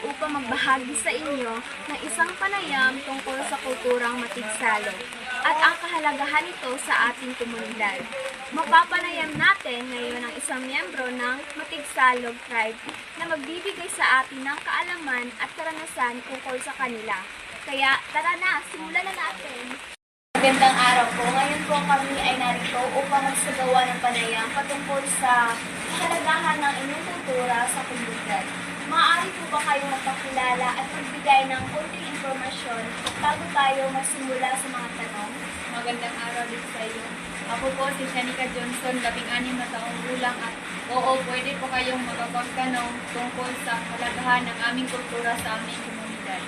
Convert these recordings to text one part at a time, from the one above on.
upang magbahagi sa inyo ng isang panayam tungkol sa kulturang Matigsalog at ang kahalagahan nito sa ating komunidad. Mapapanayam natin ngayon ang isang miyembro ng Matigsalog tribe na magbibigay sa atin ng kaalaman at karanasan tungkol sa kanila. Kaya tara na, simulan na natin! Magandang araw po. Ngayon po kami ay narito upang magsagawa ng panayam patungkol sa kahalagahan ng inyong kultura sa komunidad. Maaari po ba kayong magpakilala at magbigay ng konting informasyon bago tayo magsimula sa mga tanong? Magandang araw din sa iyo. Ako po si Shanika Johnson, 16 na taong gulang at oo, pwede po kayong magpagtanong tungkol sa kahalagahan ng aming kultura sa aming komunidad.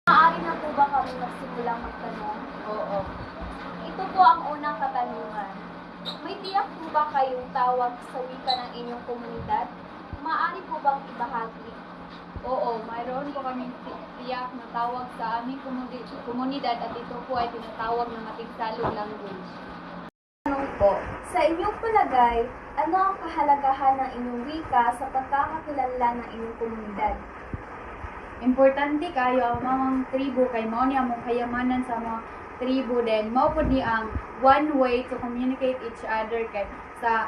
Maaari na po ba kami magsimulang magtanong? Oo. Ito po ang unang katanungan. May tiyak po ba kayong tawag sa wika ng inyong komunidad? Maaari po bang ibahagi? Oo, mayroon po kaming tiyak na tawag sa aming komunidad at ito po ay tinatawag na Matigsalog language. Tanong po, sa inyong palagay, ano ang kahalagahan ng inyong wika sa pagkakakilanlan ng inyong komunidad? Importante kayo ang mga tribo kay mao ni among kayamanan sa mga tribo din. Mao pod ni ang one way to communicate each other kay sa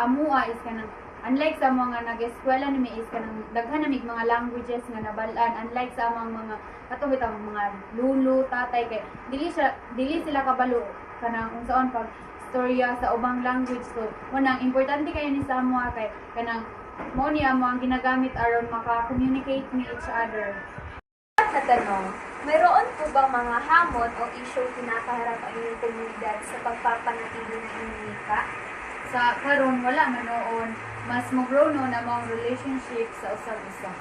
amua is kanang unlike sa mga nag-eskwela ni is kanang daghan na mga languages nga nabalaan unlike sa mga katong bitang mga lulu tatay kay dili sila kabalo kanang unsaon pag storya sa ubang language. So unang importante kayo ni sa amua kay kanang mao ni amo ang ginagamit aron maka-communicate ni each other. Sa tanong, mayroon po bang mga hamon o issue kinakaharap ang inyong komunidad sa pagpapanatili ng inyong wika? Sa karon wala man noon, mas mo-grow no na mga relationship sa usag-usa.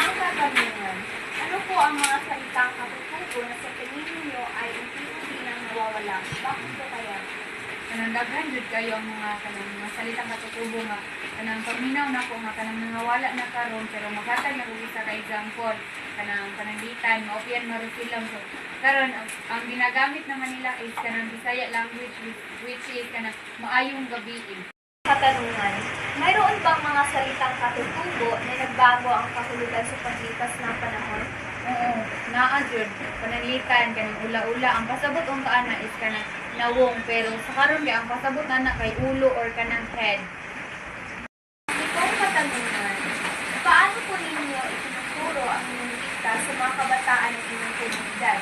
Ang katanungan, ano po ang mga salitang katutubo na sa tingin ninyo ay unti-unti nang nawawala? Bakit po kaya? Kanang daghan jud kayo ang mga salitang katutubo nga kanang paminaw na ko nga kanang nangawala na karon pero maghatag na kog isa ka example kanang pananglitan maopyan marusilang so karon ang ginagamit naman nila is kanang Bisaya language which is kanang maayong gabi. Katanungan, mayroon bang mga salitang katutubo na nagbago ang kahulugan sa paglipas ng panahon? Oo, naa jud pananglitan kanang ula-ula ang pasabot ang kaana is kanang nawong pero sa karon kay ang pasabot ana kay ulo or kanang head. Itong katanungan, paano po ninyo itinuturo ang inyong wika sa mga kabataan ng inyong komunidad?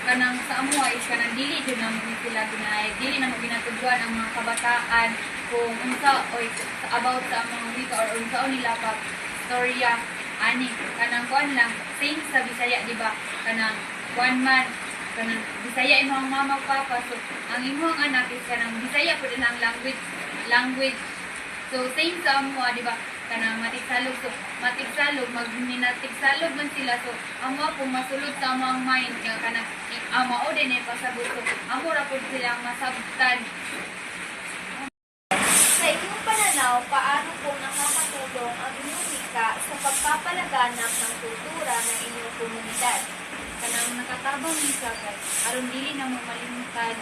Kanang sa amua is kanang dili jud na mo sila ginay dili na mo ginatudluan ang mga kabataan kung unsa or about sa mga wika or unsa nila pag storya ani kanang kuan lang same sa Bisaya di ba kanang one man kanang Bisaya imong mama papa so ang imong anak is kanang Bisaya pud na ang language so same sa amua di ba kanang Matigsalog so Matigsalog magminatigsalog man sila so amo po masulod sa among mind nga kanang amo din ay pasabot so amo ra pud silang masabtan. Sa inyong pananaw, paano po nakakatulong ang inyong wika sa pagpapalaganap ng kultura ng inyong komunidad? Kanang nakatabang ni sa kay aron dili na mo malimutan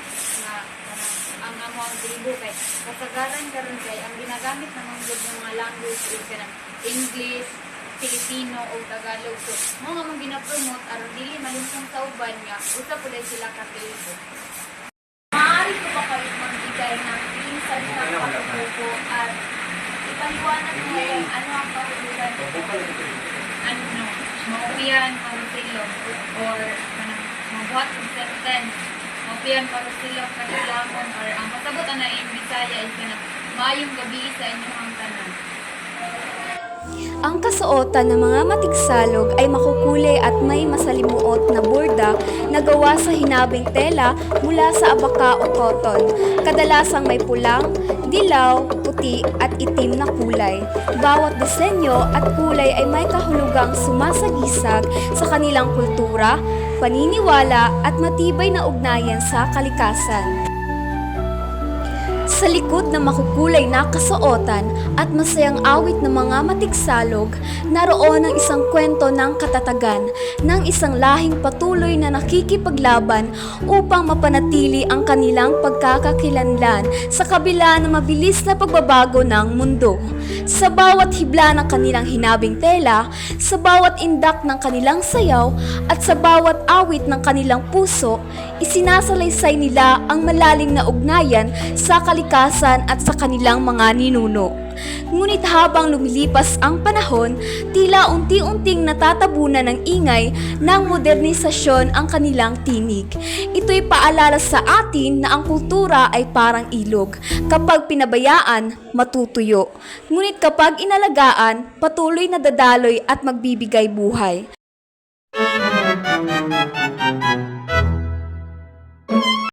nga kanang ang among tribo kay kasagaran karon kay ang ginagamit namang gud ng mga language is kanang English, Filipino o Tagalog so mo nga mong gina-promote aron dili malimutang sa uban nga usa pud sila ka tribo. Maaari po ba kayo magbigay ng pinsan ng katutubo at ipaliwanag mo kung ano ang kahulugan nito? Ano maupian parusilog or kanang mabuhat ng sentence maupian parusilog kanilamon or ang pasabot na in Bisaya is kanang maayong gabi sa inyong tanan. Ang kasuotan ng mga matigsalog ay makukulay at may masalimuot na borda na gawa sa hinabing tela mula sa abaka o cotton. Kadalasang may pulang, dilaw, puti at itim na kulay. Bawat disenyo at kulay ay may kahulugang sumasagisag sa kanilang kultura, paniniwala at matibay na ugnayan sa kalikasan. Sa likod ng makukulay na kasuotan at masayang awit ng mga matigsalog, naroon ang isang kwento ng katatagan ng isang lahing patuloy na nakikipaglaban upang mapanatili ang kanilang pagkakakilanlan sa kabila ng mabilis na pagbabago ng mundo. Sa bawat hibla ng kanilang hinabing tela, sa bawat indak ng kanilang sayaw, at sa bawat awit ng kanilang puso, isinasalaysay nila ang malalim na ugnayan sa kalikasan at sa kanilang mga ninuno. Ngunit habang lumilipas ang panahon, tila unti-unting natatabunan ng ingay ng modernisasyon ang kanilang tinig. Ito'y paalala sa atin na ang kultura ay parang ilog. Kapag pinabayaan, matutuyo. Ngunit kapag inalagaan, patuloy na dadaloy at magbibigay buhay.